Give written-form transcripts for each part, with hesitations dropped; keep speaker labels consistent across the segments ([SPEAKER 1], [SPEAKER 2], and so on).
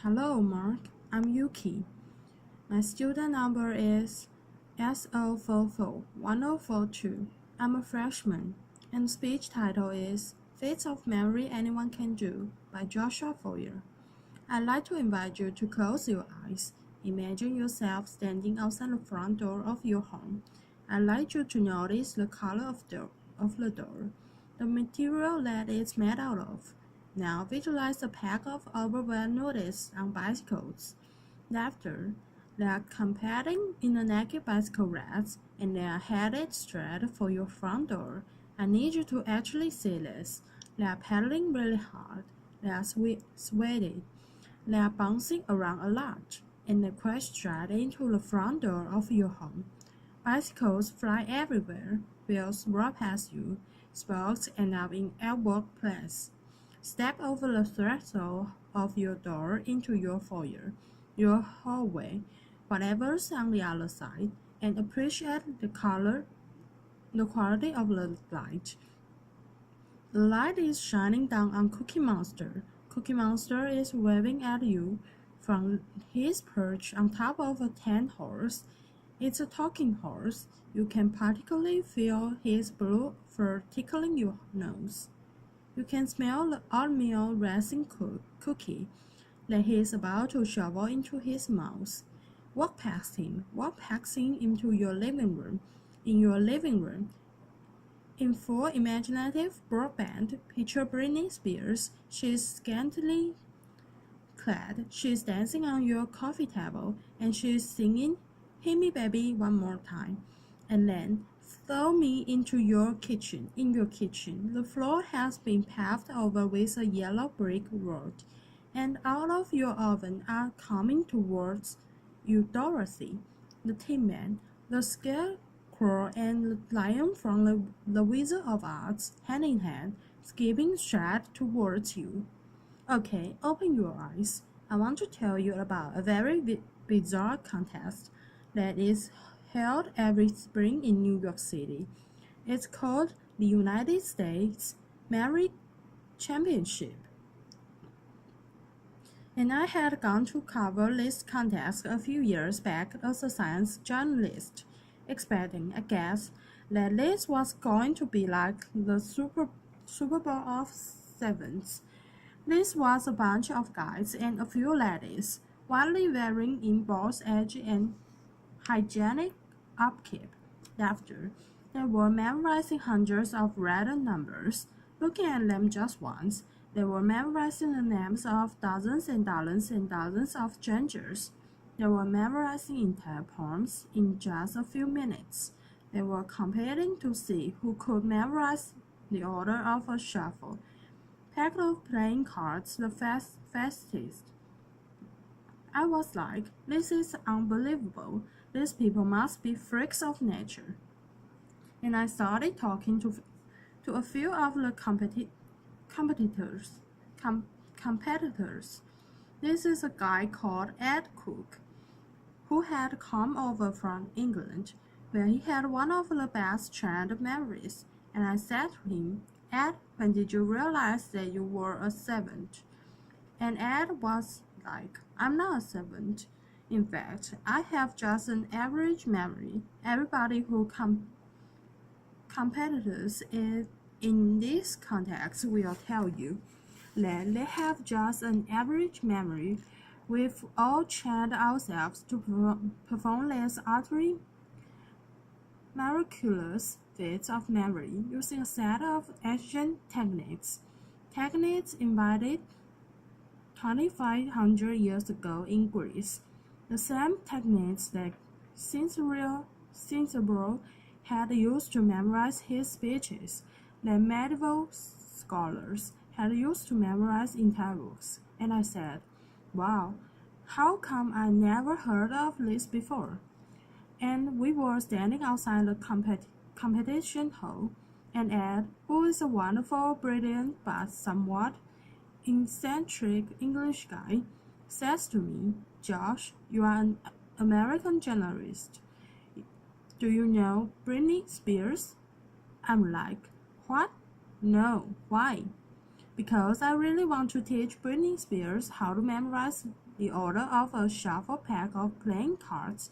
[SPEAKER 1] Hello, Mark. I'm Yuki. My student number is SO441042. I'm a freshman, and speech title is Feats of Memory Anyone Can Do by Joshua Foer. I'd like to invite you to close your eyes. Imagine yourself standing outside the front door of your home. I'd like you to notice the color of the door, the material that it's made out of. Now visualize a pack of overweight nudists on bicycles. After, they are competing in a naked bicycle race, and they are headed straight for your front door. I need you to actually see this. They are pedaling really hard. They are sweaty. They are bouncing around a lot, and they crash straight into the front door of your home. Bicycles fly everywhere. Wheels roll past you. Sparks end up in a workplace. Step over the threshold of your door into your foyer, your hallway, whatever's on the other side, and appreciate the quality of the light. The light is shining down on Cookie Monster. Cookie Monster is waving at you from his perch on top of a tan horse. It's a talking horse. You can particularly feel his blue fur tickling your nose. You can smell the oatmeal raisin cookie that he is about to shovel into his mouth. Walk past him into your living room. In your living room, in full imaginative broadband, picture Britney Spears. She's scantily clad, she's dancing on your coffee table, and she's singing Hit Me Baby One More Time. And then throw me into your kitchen. In your kitchen, the floor has been paved over with a yellow brick road, and out of your oven are coming towards you Dorothy, the Tin Man, the Scarecrow, and the Lion from the Wizard of Oz, hand in hand, skipping straight towards you. Okay, open your eyes. I want to tell you about a very bizarre contest that is held every spring in New York City. It's called the United States Memory Championship. And I had gone to cover this contest a few years back as a science journalist, expecting, I guess, that this was going to be like the Super Bowl of sevens. This was a bunch of guys and a few ladies, widely varying in both age and hygienic upkeep. After, they were memorizing hundreds of random numbers. Looking at them just once, they were memorizing the names of dozens and dozens and dozens of strangers. They were memorizing entire poems in just a few minutes. They were competing to see who could memorize the order of a shuffle, pack of playing cards the fastest. I was like, this is unbelievable. These people must be freaks of nature. And I started talking to a few of the competitors. This is a guy called Ed Cook, who had come over from England, where he had one of the best trained memories. And I said to him, Ed, when did you realize that you were a servant? And Ed was like, I'm not a servant. In fact, I have just an average memory. Everybody who competitors in this context will tell you that they have just an average memory. We've all trained ourselves to perform these utterly miraculous feats of memory using a set of ancient techniques. Techniques invented 2,500 years ago in Greece. The same techniques that Cicero had used to memorize his speeches, that medieval scholars had used to memorize entire books. And I said, wow, how come I never heard of this before? And we were standing outside the competition hall, and Ed, who is a wonderful, brilliant, but somewhat eccentric English guy, says to me, Josh, you are an American journalist. Do you know Britney Spears? I'm like, what? No, why? Because I really want to teach Britney Spears how to memorize the order of a shuffle pack of playing cards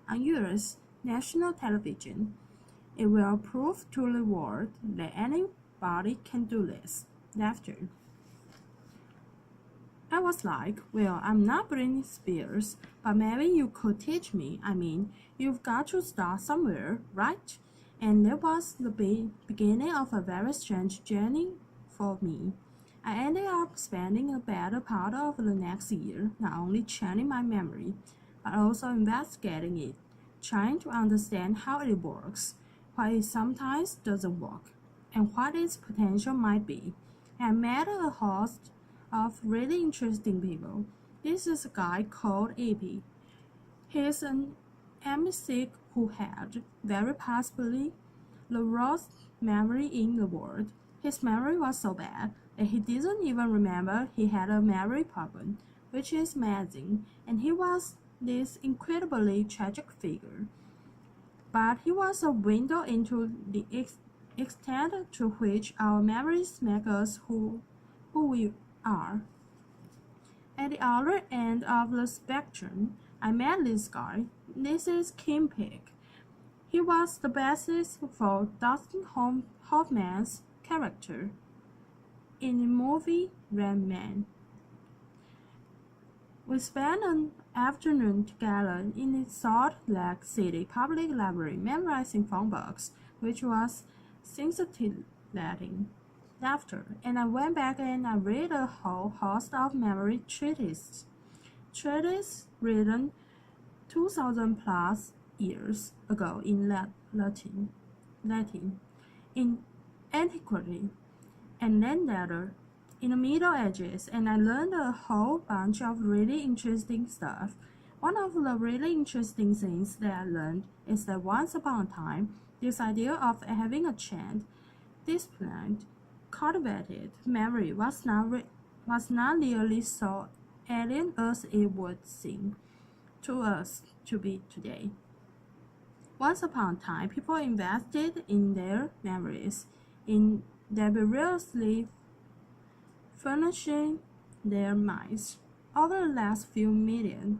[SPEAKER 1] on US national television. It will prove to the world that anybody can do this. Laughter. I was like, well, I'm not Britney Spears, but maybe you could teach me. I mean, you've got to start somewhere, right? And that was the beginning of a very strange journey for me. I ended up spending the better part of the next year not only training my memory, but also investigating it, trying to understand how it works, why it sometimes doesn't work, and what its potential might be. I met a host of really interesting people. This is a guy called AP. He's an amnesiac who had, very possibly, the worst memory in the world. His memory was so bad that he didn't even remember he had a memory problem, which is amazing, and he was this incredibly tragic figure. But he was a window into the extent to which our memories make us who we are. At the other end of the spectrum, I met this guy. This is Kim Peek. He was the bassist for Dustin Hoffman's character in the movie Rain Man. We spent an afternoon together in the Salt Lake City Public Library memorizing phone books, which was scintillating. Laughter, and I went back and I read a whole host of memory treatises written 2,000 plus years ago in Latin, in antiquity, and then later in the Middle Ages, and I learned a whole bunch of really interesting stuff. One of the really interesting things that I learned is that once upon a time, this idea of having a chant, disciplined, cultivated memory was not nearly so alien as it would seem to us to be today. Once upon a time, people invested in their memories, in laboriously furnishing their minds. Over the last few millennia,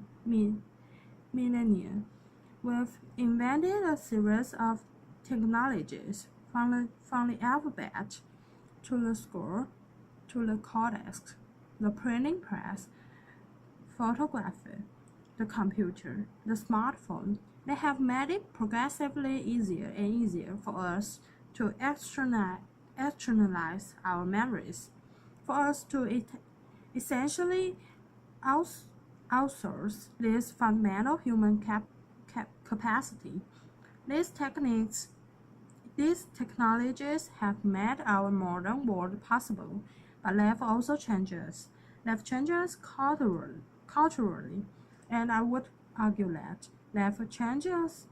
[SPEAKER 1] we've invented a series of technologies from the alphabet to the score, to the codex, the printing press, photography, the computer, the smartphone. They have made it progressively easier and easier for us to externalize our memories, for us to essentially outsource this fundamental human capacity. These technologies have made our modern world possible, but they've also changed us. They've changed us culturally, and I would argue that they've changed us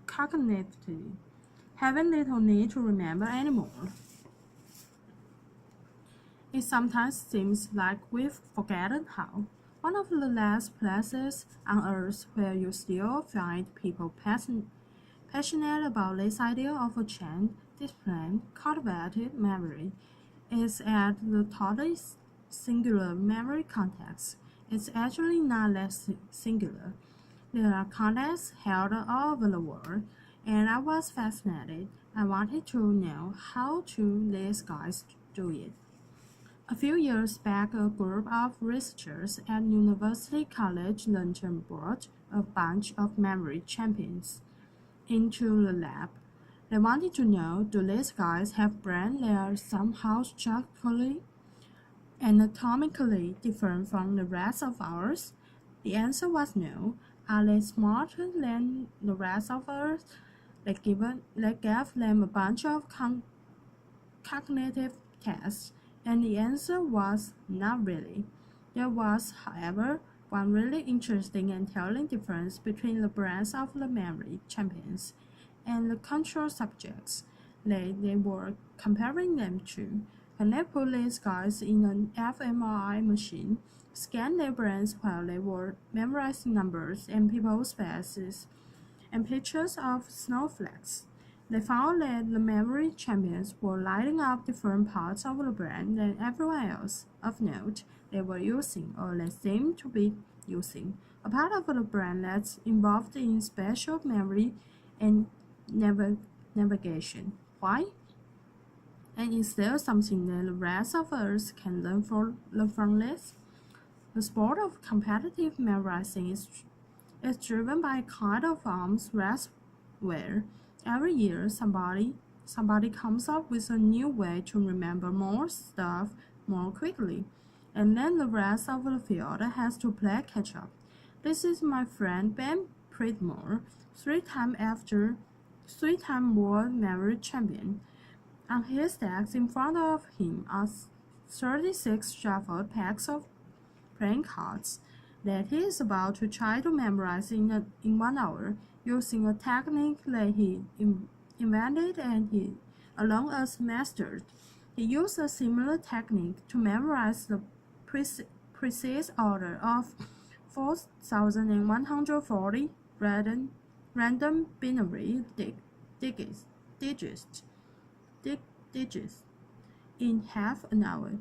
[SPEAKER 1] cognitively, having little need to remember anymore. It sometimes seems like we've forgotten how. One of the last places on earth where you still find people passionate about this idea of a chain, disciplined, cultivated memory is at the totally singular memory context. It's actually not less singular. There are contexts held all over the world, and I was fascinated. I wanted to know how these guys do it. A few years back, a group of researchers at University College London brought a bunch of memory champions into the lab. They wanted to know, do these guys have brains that are somehow structurally, anatomically different from the rest of ours? The answer was no. Are they smarter than the rest of us? They gave them a bunch of cognitive tests, and the answer was not really. There was, however, one really interesting and telling difference between the brains of the memory champions and the control subjects they were comparing them to. When they put these guys in an fMRI machine, scanned their brains while they were memorizing numbers and people's faces and pictures of snowflakes, they found that the memory champions were lighting up different parts of the brain than everyone else. Of note, they were using, or they seemed to be using, a part of the brain that's involved in spatial memory and navigation. Why? And is there something that the rest of us can learn from this? The sport of competitive memorizing is driven by a kind of arms race where every year somebody comes up with a new way to remember more stuff more quickly, and then the rest of the field has to play catch up. This is my friend Ben Pridmore, three-time world memory champion. On his desk in front of him are 36 shuffled packs of playing cards that he is about to try to memorize in 1 hour using a technique that he invented and he alone has mastered. He used a similar technique to memorize the precise order of 4,140 random binary digits digits in half an hour.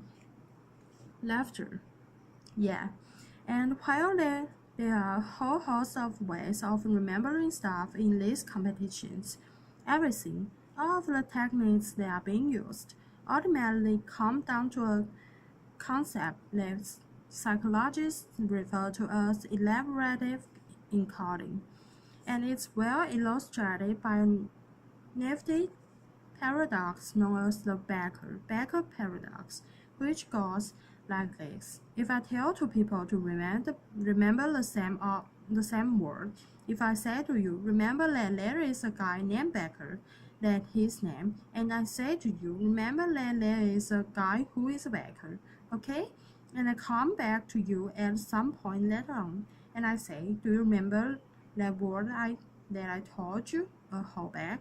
[SPEAKER 1] Laughter. Yeah, and while there are a whole host of ways of remembering stuff in these competitions, all of the techniques that are being used, ultimately come down to a concept that psychologists refer to as elaborative encoding, and it's well illustrated by a nifty paradox known as the Becker paradox, which goes like this. If I tell two people to remember the same word, if I say to you, remember that there is a guy named Becker, that's his name, and I say to you, remember that there is a guy who is Becker, okay? And I come back to you at some point later on, and I say, do you remember that word that I told you a while back?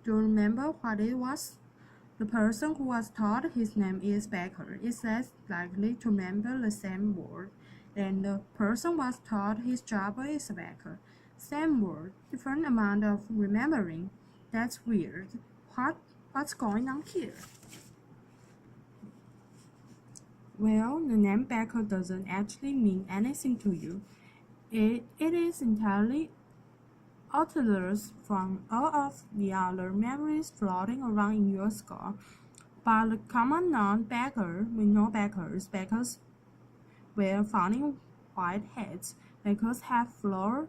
[SPEAKER 1] Do you remember what it was? The person who was taught his name is Becker is less likely to remember the same word than the person was taught his job is Becker. Same word, different amount of remembering. That's weird. What's going on here? Well, the name Becker doesn't actually mean anything to you. It is entirely orthodox from all of the other memories floating around in your skull. But the common non-Becker, we know Beckers wear funny white hats, Beckers have flour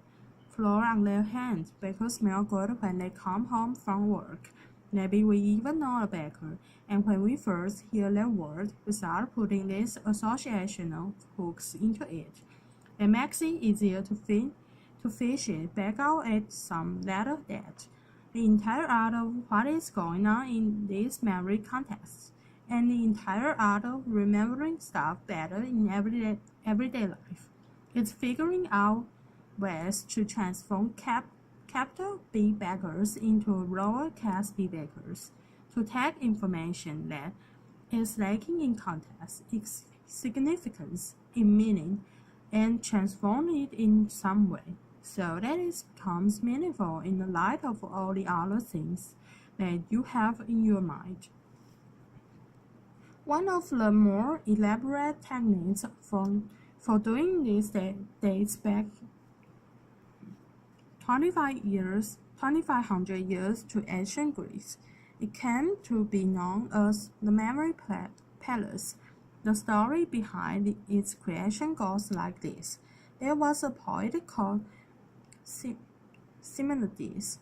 [SPEAKER 1] on their hands, Beckers smell good when they come home from work. Maybe we even know a Becker, and when we first hear that word, we start putting these associational hooks into it. It makes it easier to fish it back out at some later date. The entire art of what is going on in these memory contests, and the entire art of remembering stuff better in everyday life. It's figuring out ways to transform capital B Beckers into lowercase b Beckers, to take information that is lacking in context, its significance, in meaning, and transform it in some way, so that it becomes meaningful in the light of all the other things that you have in your mind. One of the more elaborate techniques for doing this dates back 2,500 years to ancient Greece. It came to be known as the memory palace. The story behind its creation goes like this. There was a poet called Simonides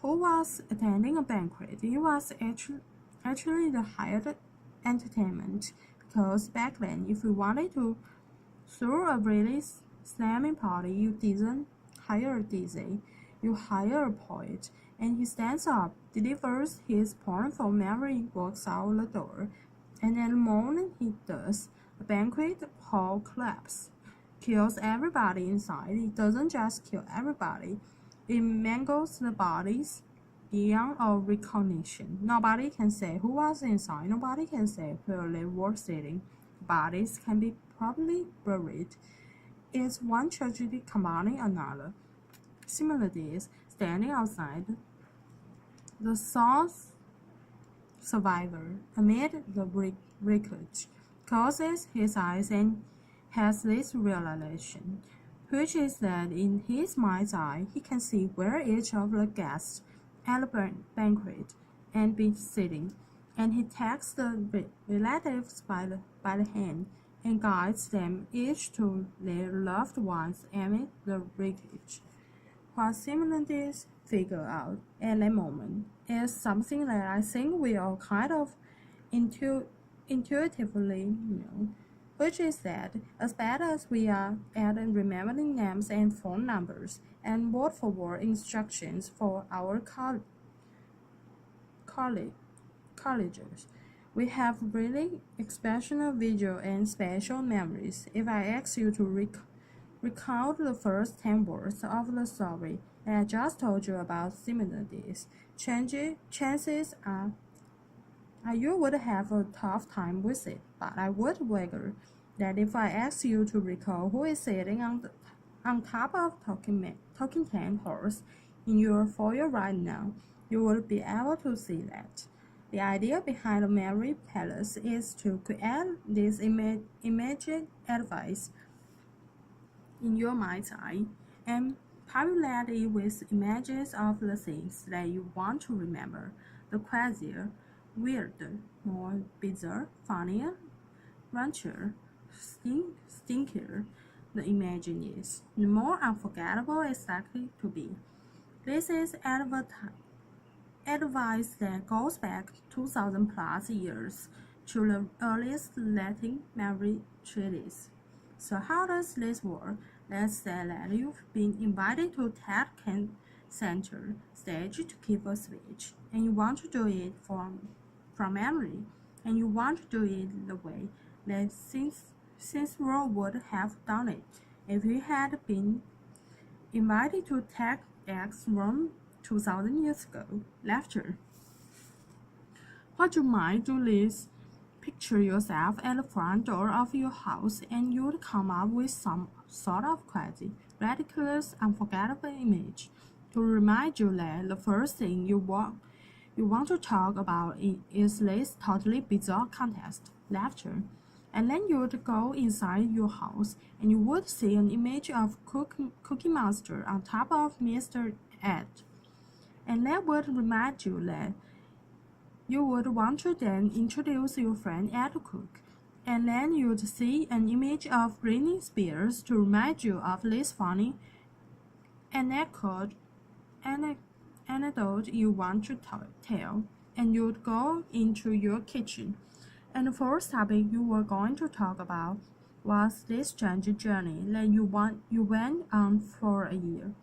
[SPEAKER 1] who was attending a banquet. It was actually the hired entertainment, because back then, if you wanted to throw a really slamming party, you didn't hire a DJ, you hire a poet, and he stands up, delivers his powerful memory, walks out the door, and at the moment he does, the banquet hall collapses, kills everybody inside. It doesn't just kill everybody, it mangles the bodies beyond all recognition. Nobody can say who was inside, nobody can say where they were sitting. Bodies can be properly buried. It's one tragedy combining another. Similarly, standing outside, the sole survivor amid the wreckage, closes his eyes and has this realization, which is that in his mind's eye he can see where each of the guests at the banquet and be sitting, and he takes the relatives by the hand and guides them each to their loved ones amid the wreckage. What similarities figure out at that moment is something that I think we all kind of intuitively know, which is that as bad as we are at remembering names and phone numbers and word-for-word instructions for our colleagues, colleges, we have really exceptional visual and spatial memories. If I ask you to recount the first 10 words of the story that I just told you about similarities, chances are you would have a tough time with it, but I would wager that if I ask you to recall who is sitting on top of Talking Tan horse in your foyer right now, you will be able to see that. The idea behind the memory palace is to create this immediate advice in your mind's eye and populate it with images of the things that you want to remember. The crazier, weirder, more bizarre, funnier, raunchier, stinkier the image is, the more unforgettable it's likely to be. This is advice that goes back 2,000 plus years to the earliest Latin memory treatise. So how does this work? Let's say that you've been invited to TED Center stage to give a speech, and you want to do it from memory, and you want to do it the way that Cicero would have done it if he had been invited to TEDx Rome 2,000 years ago. Lecture. What you might do is picture yourself at the front door of your house and you'd come up with some sort of crazy, ridiculous, unforgettable image to remind you that the first thing you want to talk about is this totally bizarre contest, lecture. And then you would go inside your house and you would see an image of Cookie Monster on top of Mr. Ed. And that would remind you that you would want to then introduce your friend Ed to cook. And then you'd see an image of Britney Spears to remind you of this funny anecdote you want to tell. And you'd go into your kitchen. And the first topic you were going to talk about was this strange journey that you went on for a year.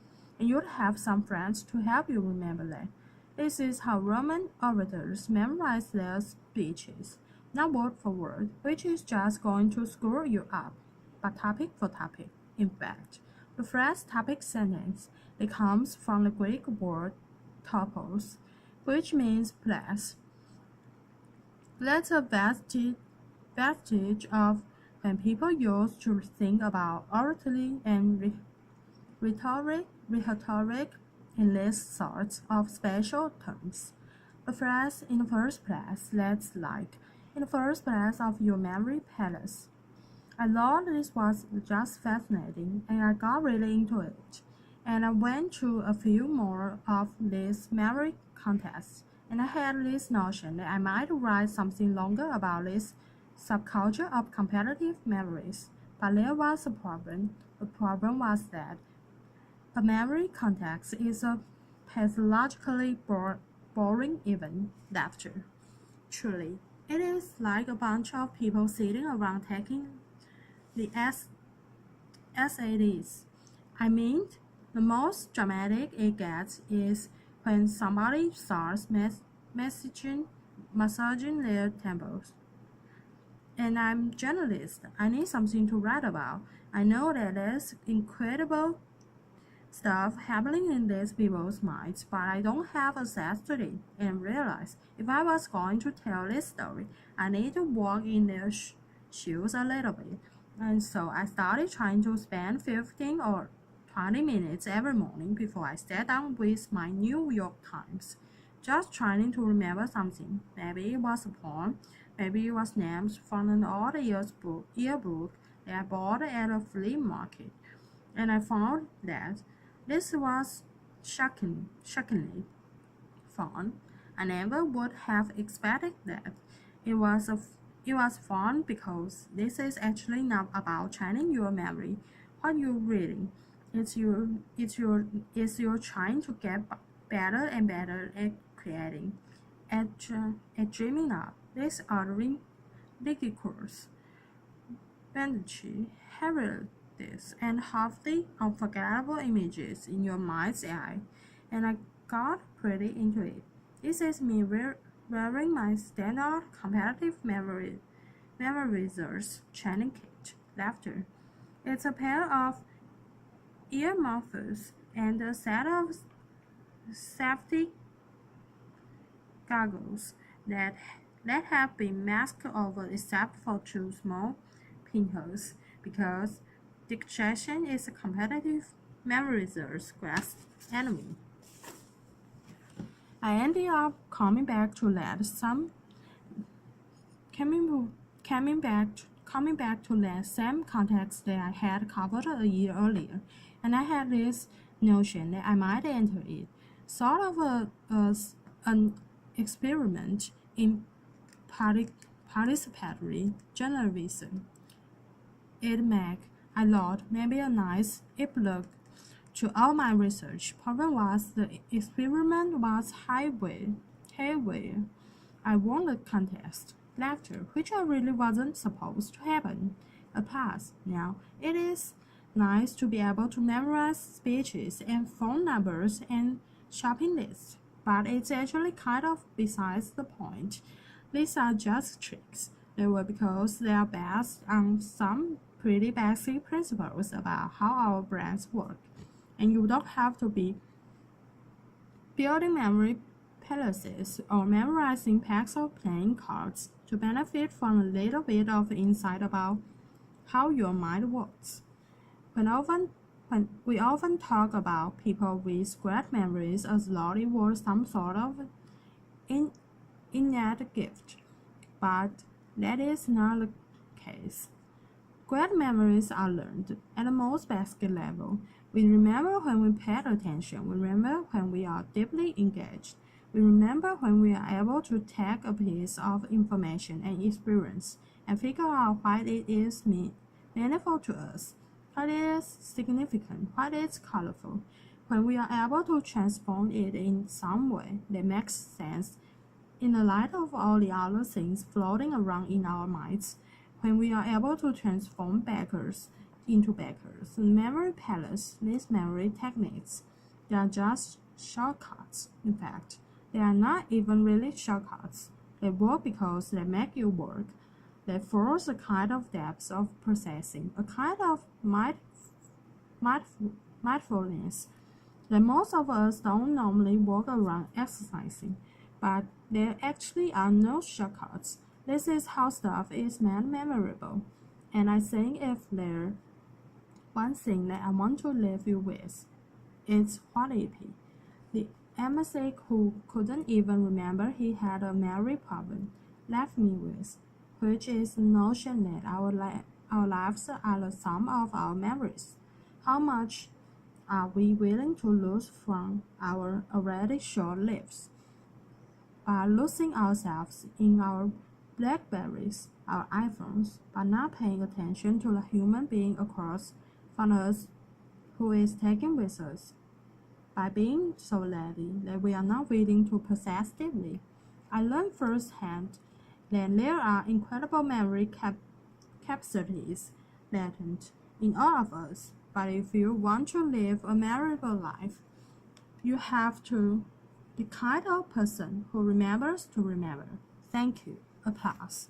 [SPEAKER 1] And you'd have some friends to help you remember that. This is how Roman orators memorize their speeches, not word for word, which is just going to screw you up, but topic for topic. In fact, the phrase topic sentence it comes from the Greek word topos, which means place. That's a vestige of when people used to think about oratory and rhetoric in these sorts of special terms. The phrase in the first place, that's like, in the first place of your memory palace. I thought this was just fascinating and I got really into it. And I went to a few more of these memory contests and I had this notion that I might write something longer about this subculture of competitive memories. But there was a problem. The problem was that a memory context is a pathologically boring event, lecture. Truly, it is like a bunch of people sitting around taking the SATs. I mean, the most dramatic it gets is when somebody starts massaging their temples. And I'm a journalist. I need something to write about. I know that there's incredible stuff happening in these people's minds, but I don't have access to it and realize if I was going to tell this story, I need to walk in their shoes a little bit. And so I started trying to spend 15 or 20 minutes every morning before I sat down with my New York Times, just trying to remember something. Maybe it was a poem, Maybe it was names from an old yearbook that I bought at a flea market, and I found that this was shockingly fun. I never would have expected that. It was a it was fun because this is actually not about training your memory. What you're reading, it's you're trying to get better and better at creating, at dreaming up. These are ridiculous, bandagey, hilarious, and halfly unforgettable images in your mind's eye, and I got pretty into it. This is me wearing my standard competitive memorizers training kit. Laughter. It's a pair of earmuffs and a set of safety goggles that have been masked over except for two small pinholes because distraction is a competitive memorizer's grasp enemy. I ended up coming back to that same context that I had covered a year earlier, and I had this notion that I might enter it, sort of an experiment in participatory journalism. It make, I thought, maybe a nice epilogue to all my research. Problem was the experiment was haywire. I won the contest. Laughter, which I really wasn't supposed to happen. A pass. Now, it is nice to be able to memorize speeches and phone numbers and shopping lists, but it's actually kind of besides the point. These are just tricks. They were because they are based on some pretty basic principles about how our brains work, and you don't have to be building memory palaces or memorizing packs of playing cards to benefit from a little bit of insight about how your mind works. When we often talk about people with great memories as though it was some sort of innate gift, but that is not the case. Great memories are learned at the most basic level. We remember when we paid attention. We remember when we are deeply engaged. We remember when we are able to take a piece of information and experience and figure out why it is meaningful to us, what is significant, what is colorful. When we are able to transform it in some way that makes sense in the light of all the other things floating around in our minds, when we are able to transform bakers into bakers, memory palace, these memory techniques, they are just shortcuts. In fact, they are not even really shortcuts. They work because they make you work. They force a kind of depth of processing, a kind of mindfulness that most of us don't normally walk around exercising, but there actually are no shortcuts. This is how stuff is made memorable. And I think if there one thing that I want to leave you with, it's what it be. The MSA who couldn't even remember he had a memory problem left me with, which is the notion that our lives are the sum of our memories. How much are we willing to lose from our already short lives? By losing ourselves in our Blackberries, our iPhones, but not paying attention to the human being across from us who is taken with us, by being so lazy that we are not willing to process deeply. I learned firsthand that there are incredible memory capacities latent in all of us, but if you want to live a memorable life, you have to be the kind of person who remembers to remember. Thank you. Applause.